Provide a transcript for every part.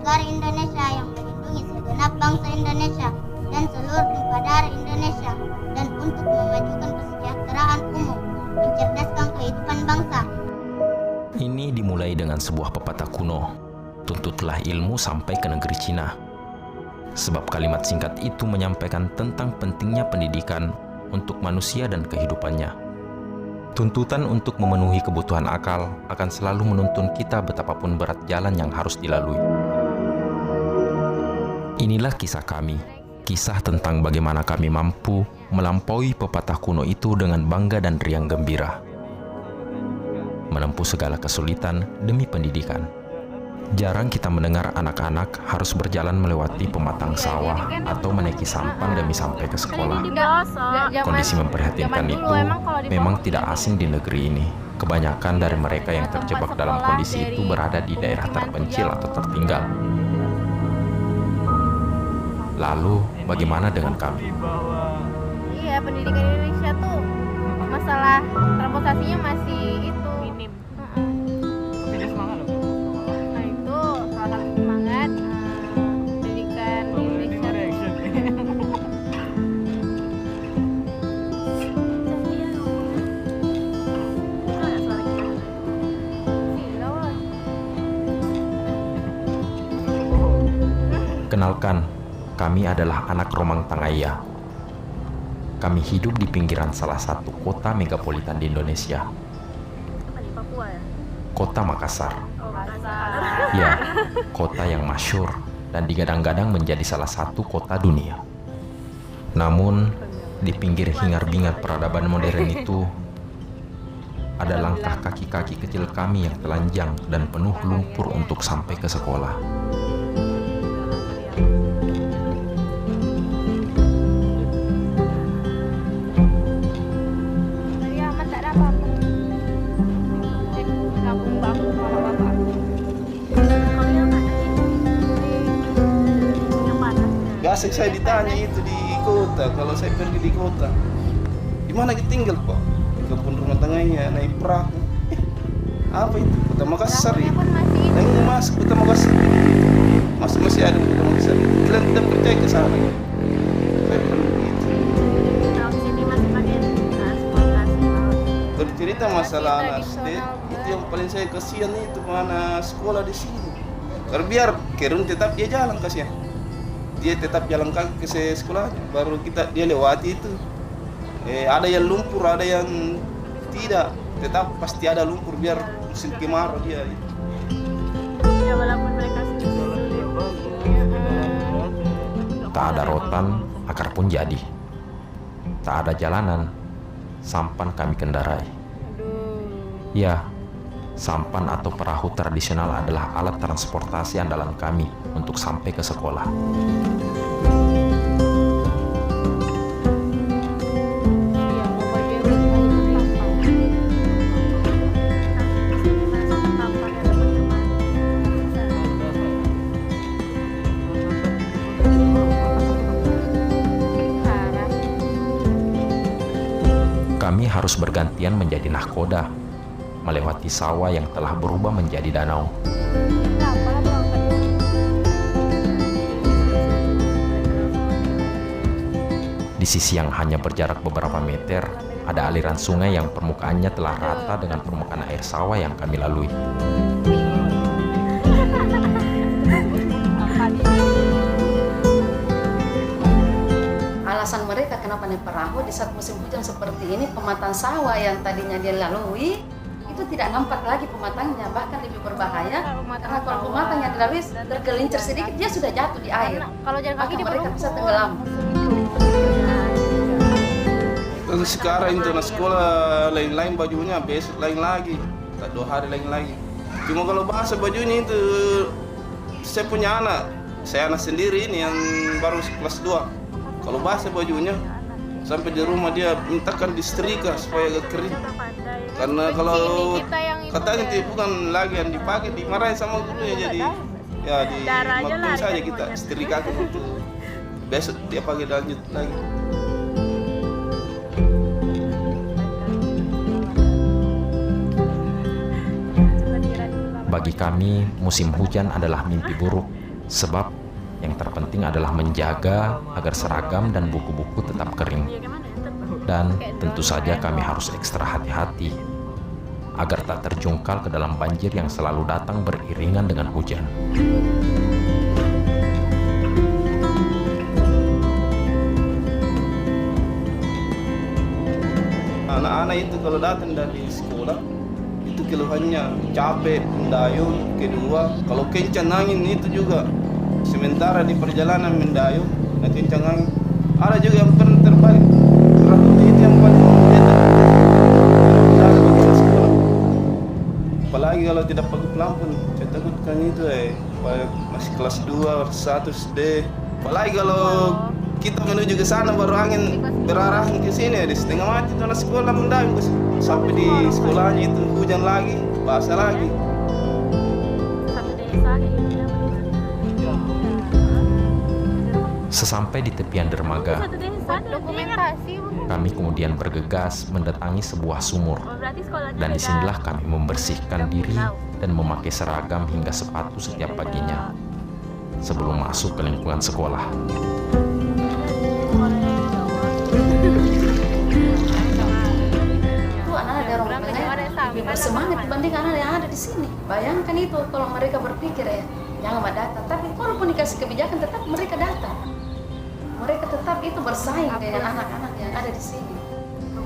Negara Indonesia yang melindungi segenap bangsa Indonesia dan seluruh tumpah darah Indonesia, dan untuk memajukan kesejahteraan umum, mencerdaskan kehidupan bangsa. Ini dimulai dengan sebuah pepatah kuno, tuntutlah ilmu sampai ke negeri Cina. Sebab kalimat singkat itu menyampaikan tentang pentingnya pendidikan untuk manusia dan kehidupannya. Tuntutan untuk memenuhi kebutuhan akal akan selalu menuntun kita betapapun berat jalan yang harus dilalui. Inilah kisah kami, kisah tentang bagaimana kami mampu melampaui pepatah kuno itu dengan bangga dan riang gembira. Menempuh segala kesulitan demi pendidikan. Jarang kita mendengar anak-anak harus berjalan melewati pematang sawah atau menaiki sampan demi sampai ke sekolah. Kondisi memprihatinkan itu memang tidak asing di negeri ini. Kebanyakan dari mereka yang terjebak dalam kondisi itu berada di daerah terpencil atau tertinggal. Lalu, bagaimana dengan kami? Iya, pendidikan Indonesia tuh masalah transportasinya masih itu minim. Beda semangat loh. Nah itu salah satu semangat pendidikan Indonesia. Kenalkan, kami adalah anak Romang Tangaya. Kami hidup di pinggiran salah satu kota megapolitan di Indonesia. Papua ya? Kota Makassar. Makassar. Ya, kota yang masyhur dan digadang-gadang menjadi salah satu kota dunia. Namun, di pinggir hingar-bingar peradaban modern itu, ada langkah kaki-kaki kecil kami yang telanjang dan penuh lumpur untuk sampai ke sekolah. Biasa saya ditanya itu di kota, kalau saya pergi di kota, di mana kita tinggal Pak? Di kampung rumah tangganya, naik perahu. Apa itu? Kota Makassar itu. Dan ini masuk kota Makassar. Masih ada kota Makassar. Kalian tidak percaya ke sana? Saya pergi begitu. Kalau cerita masalah anak SD, itu yang paling saya kasihan itu mana sekolah di sini. Kalau biar Kerun tetap dia jalan kasihan. Dia tetap jalan kaki ke sekolahnya, baru dia lewati itu. Ada yang lumpur, ada yang tidak, tetap pasti ada lumpur biar musim kemarau dia. Ya walaupun mereka sulit. Tak ada rotan, akar pun jadi. Tak ada jalanan, sampan kami kendarai. Ya, sampan atau perahu tradisional adalah alat transportasi andalan kami untuk sampai ke sekolah. Kami harus bergantian menjadi nahkoda, melewati sawah yang telah berubah menjadi danau. Di sisi yang hanya berjarak beberapa meter, ada aliran sungai yang permukaannya telah rata dengan permukaan air sawah yang kami lalui. Alasan mereka kenapa naik perahu di saat musim hujan seperti ini, pematang sawah yang tadinya dia lalui itu tidak nampak lagi pematangnya, bahkan lebih berbahaya karena kalau pematang yang dilalui tergelincir sedikit dia sudah jatuh di air. Kalau jalan kaki Maka dia mereka berlumpur. bisa tenggelam. Kan sekarang itu anak sekolah lain-lain bajunya, besok lain lagi, tak 2 hari lain lagi. Cuma kalau bahasa bajunya itu, saya punya anak, saya anak sendiri ini yang baru kelas 2. Kalau bahasa bajunya, sampai di rumah dia mintakan disetrika supaya agak kering. Karena kalau katanya itu bukan lagi yang dipakai, dimarahin sama gurunya, jadi ya dimaklum saja kita setrikakan untuk besok dia pakai lanjut lagi. Bagi kami, musim hujan adalah mimpi buruk, sebab yang terpenting adalah menjaga agar seragam dan buku-buku tetap kering. Dan tentu saja kami harus ekstra hati-hati agar tak terjungkal ke dalam banjir yang selalu datang beriringan dengan hujan. Anak-anak itu kalau datang dari sekolah, itu keluhannya capek, mendayung. Kedua, kalau kencang angin itu juga. Sementara di perjalanan mendayung, dan kencang angin. Ada juga yang pernah terbalik. Rambutnya itu yang paling beda. Apalagi kalau tidak pakai pelampung, saya takutkan itu masih kelas 2, 1 SD. Apalagi kalau kita menuju ke sana baru angin berarah ke sini, di setengah mati itu anak sekolah mendayung sampai di sekolahnya itu hujan lagi, basah lagi. Sesampai di tepian dermaga, kami kemudian bergegas mendatangi sebuah sumur, dan disinilah kami membersihkan diri dan memakai seragam hingga sepatu setiap paginya sebelum masuk ke lingkungan sekolah. Itu anak-anak dari orang lebih bersemangat dibanding anak yang ada di sini. Bayangkan itu kalau mereka berpikir ya, jangan datang. Tapi walaupun dikasih kebijakan, tetap mereka datang. Mereka tetap itu bersaing dengan anak-anak yang ada di sini.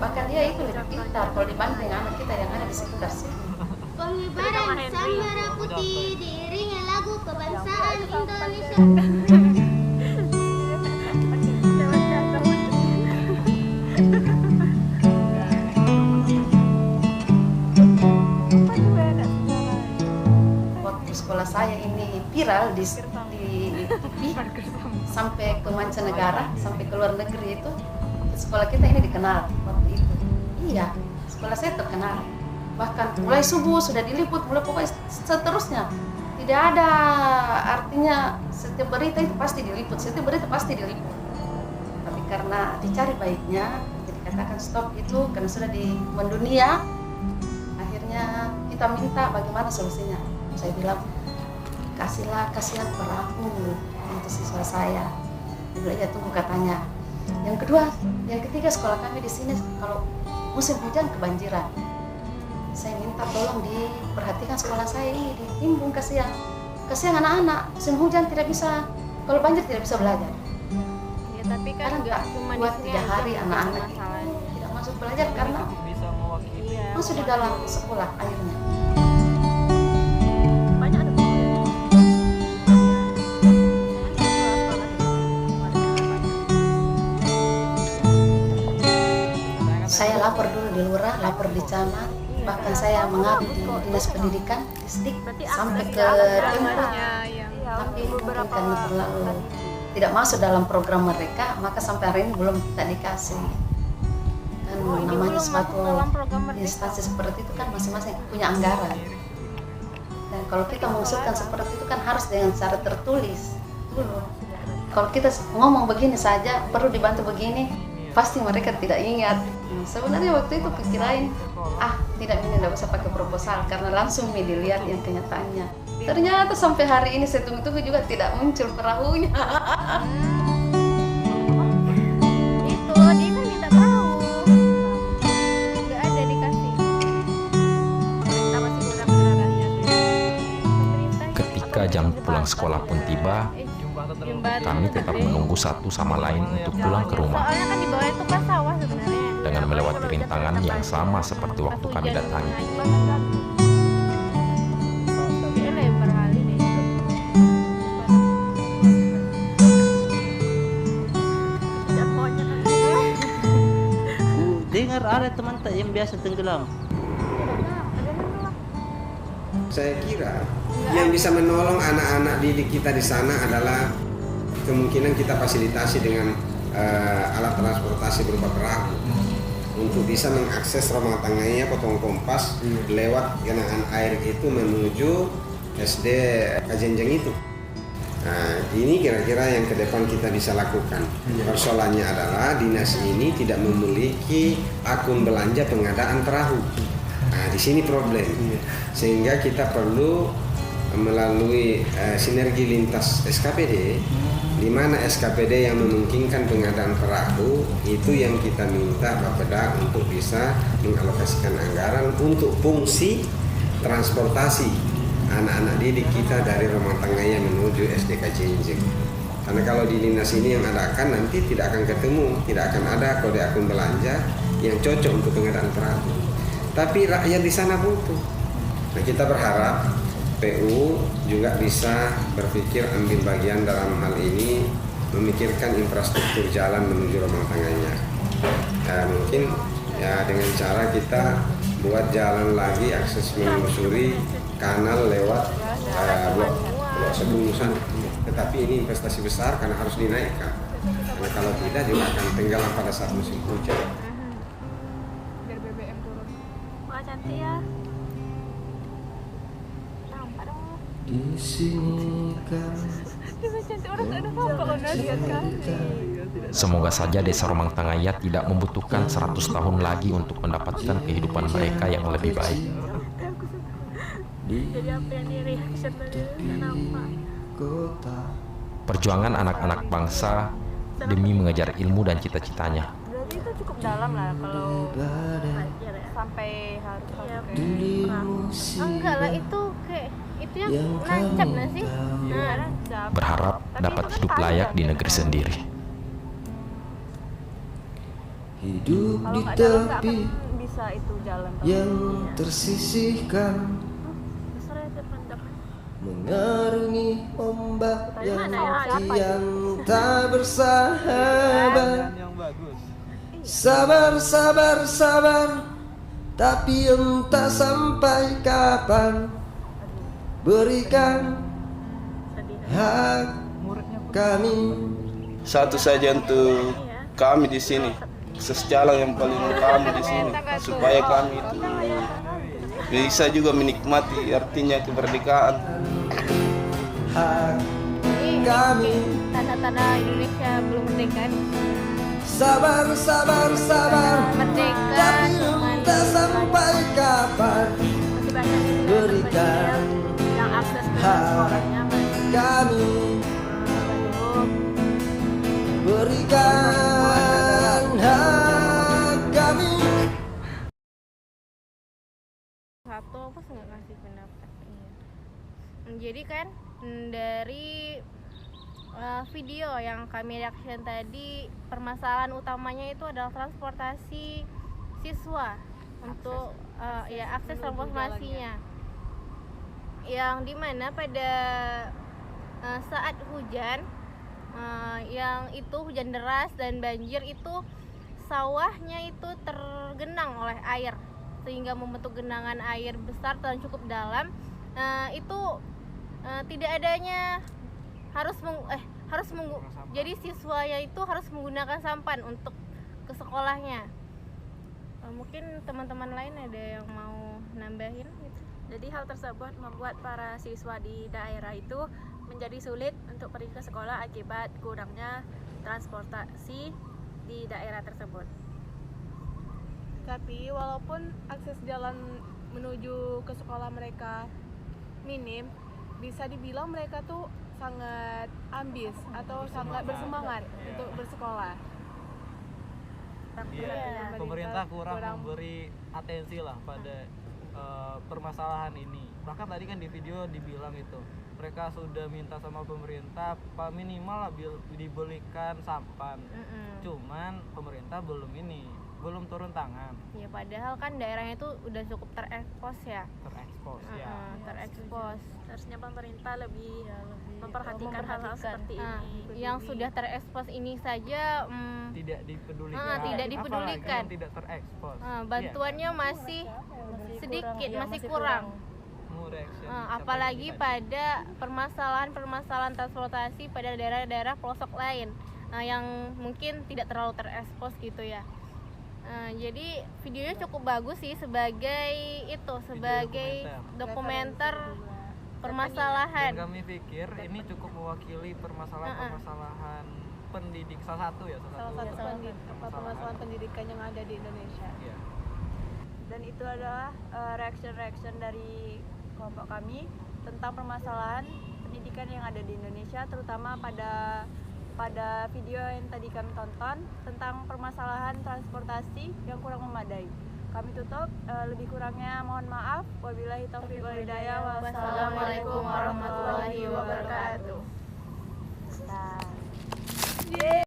Bahkan dia itu lebih pintar kalau dibanding anak kita yang ada di sekitar sini. Pengibaran sang merah putih diiringi lagu kebangsaan Indonesia. Waktu sekolah saya ini viral di TV sampai ke mancanegara, sampai ke luar negeri itu, sekolah kita ini dikenal waktu itu. Iya, sekolah saya terkenal. Bahkan mulai subuh sudah diliput, mulai pokoknya seterusnya. Tidak ada artinya setiap berita itu pasti diliput, setiap berita pasti diliput. Tapi karena dicari baiknya, jadi katakan stop itu karena sudah di mendunia. Akhirnya kita minta bagaimana solusinya. Saya bilang, kasihlah kasihan perahu untuk siswa saya. Dia tunggu katanya. Yang kedua, yang ketiga sekolah kami di sini kalau musim hujan kebanjiran. Saya minta tolong diperhatikan sekolah saya ini, ditimbun kasihan. Kasihan anak-anak, musim hujan tidak bisa, kalau banjir tidak bisa belajar. Ya, tapi kan Karena cuma 2-3 hari anak-anak itu tidak masuk belajar karena masuk di dalam sekolah airnya. Saya lapor dulu di lurah, lapor di camat, bahkan saya mengadu di dinas pendidikan distrik sampai ke tempat. Tapi mungkin karena terlalu tidak masuk dalam program mereka, maka sampai hari ini belum kita dikasih. Dan namanya suatu instansi seperti itu kan masing-masing punya anggaran. Dan kalau kita mengusulkan seperti itu kan harus dengan cara tertulis dulu. Kalau kita ngomong begini saja, perlu dibantu begini, pasti mereka tidak ingat. Sebenarnya waktu itu kekirain, tidak ini tidak usah pakai proposal karena langsung dilihat yang kenyataannya. Ternyata sampai hari ini saya tunggu-tunggu juga tidak muncul perahunya. Itu dia kan minta perahu, nggak ada dikasih. Pemerintah masih kurang penanganannya. Ketika jam pulang sekolah pun tiba, kami tetap menunggu satu sama lain untuk pulang ke rumah. Soalnya kan di bawah itu kan sawah sebenarnya. Dengan melewati rintangan yang sama seperti waktu kami datangi. Dia lebar kali deh. ada teman tak yang biasa tenggelam? Saya kira yang bisa menolong anak-anak didik kita di sana adalah kemungkinan kita fasilitasi dengan alat transportasi berupa perahu untuk bisa mengakses rumah tangganya potong kompas lewat genangan air itu menuju SD Kajenjeng itu. Nah, ini kira-kira yang ke depan kita bisa lakukan. Persoalannya adalah dinas ini tidak memiliki akun belanja pengadaan perahu. Nah, di sini problem. Sehingga kita perlu melalui sinergi lintas SKPD, di mana SKPD yang memungkinkan pengadaan perahu itu yang kita minta Bapeda untuk bisa mengalokasikan anggaran untuk fungsi transportasi anak-anak didik kita dari rumah tangganya menuju SDK Jenjeng. Karena kalau di dinas ini yang adakan nanti tidak akan ketemu, tidak akan ada kode akun belanja yang cocok untuk pengadaan perahu. Tapi rakyat di sana butuh. Nah, kita berharap PU juga bisa berpikir ambil bagian dalam hal ini, memikirkan infrastruktur jalan menuju rumah tangganya. Mungkin ya dengan cara kita buat jalan lagi akses menyusuri kanal lewat blok sebungkusan. Tetapi ini investasi besar karena harus dinaikkan. Karena kalau tidak juga akan tenggelam pada saat musim hujan. Biar BBM turun. Wah, cantik ya. Nampak dong. Di sini kan Dia cantik, orang tak ada nampak kalau lihat kan. Semoga saja Desa Romang Tangayat tidak membutuhkan 100 tahun lagi untuk mendapatkan kehidupan mereka yang lebih baik. Jadi apa yang di reaction tadi tak nampak. Perjuangan anak-anak bangsa demi mengejar ilmu dan cita-citanya. Berarti itu cukup dalam lah kalau belajar ya. Sampai harus ya, enggak lah, itu kayak itu yang nancap nggak sih? Nah, nancap. Berharap dapat hidup layak di negeri sendiri. Hidup Kalau di nggak dalam nggak tepi akan bisa itu jalan. yang tersisihkan, Besar ya terpendam. mengarungi ombak yang mana ya? Siapa kian tak bersahabat. Sabar, sabar, sabar, tapi entah sampai kapan. Berikan hak kami. Satu saja untuk kami di sini, sejalan yang paling utama di sini, supaya kami itu bisa juga menikmati artinya kemerdekaan. Hak Ini kami. tanda-tanda Indonesia belum merdeka nih. Sabar, sabar, sabar, Merdeka, tapi cuman entah sampai kapan. masih banyak nih Berikan yang akses ke hak sekolahnya masih kami. belum. Berikan hak kami. Satu aku nggak ngasih pendapat. Iya. Jadi kan dari video yang kami reaction tadi, permasalahan utamanya itu adalah transportasi siswa untuk ya akses transportasinya, yang dimana pada saat hujan, yang itu hujan deras dan banjir, itu sawahnya itu tergenang oleh air sehingga membentuk genangan air besar dan cukup dalam. Itu tidak adanya jadi siswanya itu harus menggunakan sampan untuk ke sekolahnya. Mungkin teman-teman lain ada yang mau nambahin gitu. Jadi hal tersebut membuat para siswa di daerah itu menjadi sulit untuk pergi ke sekolah akibat kurangnya transportasi di daerah tersebut. Tapi walaupun akses jalan menuju ke sekolah mereka minim, bisa dibilang mereka tuh sangat ambis atau sangat bersemangat untuk bersekolah. Iya, pemerintah kurang memberi atensi lah pada permasalahan ini. Bahkan tadi kan di video dibilang itu mereka sudah minta sama pemerintah minimal lah dibelikan sampan. Cuman pemerintah belum ini belum turun tangan. Ya padahal kan daerahnya itu udah cukup terekspos ya. Terekspos ya. Terekspos. Harusnya pemerintah lebih memperhatikan hal-hal seperti Nah, ini. yang sudah terekspos ini saja Tidak dipedulikan. tidak dipedulikan. Apalagi yang tidak terekspos. Bantuannya masih sedikit, masih kurang. Mau reaction Apalagi pada permasalahan transportasi pada daerah-daerah pelosok lain yang mungkin tidak terlalu terekspos gitu ya. Jadi videonya cukup bagus sih sebagai dokumenter permasalahan. Dan kami pikir ini cukup mewakili permasalahan pendidik, salah satu permasalahan pendidikan yang ada di Indonesia. Iya. Dan itu adalah reaction dari kelompok kami tentang permasalahan pendidikan yang ada di Indonesia, terutama pada video yang tadi kami tonton tentang permasalahan transportasi yang kurang memadai. Kami tutup, lebih kurangnya mohon maaf. Wabillahi taufiq wal hidayah. Wassalamualaikum warahmatullahi wabarakatuh. Yeay.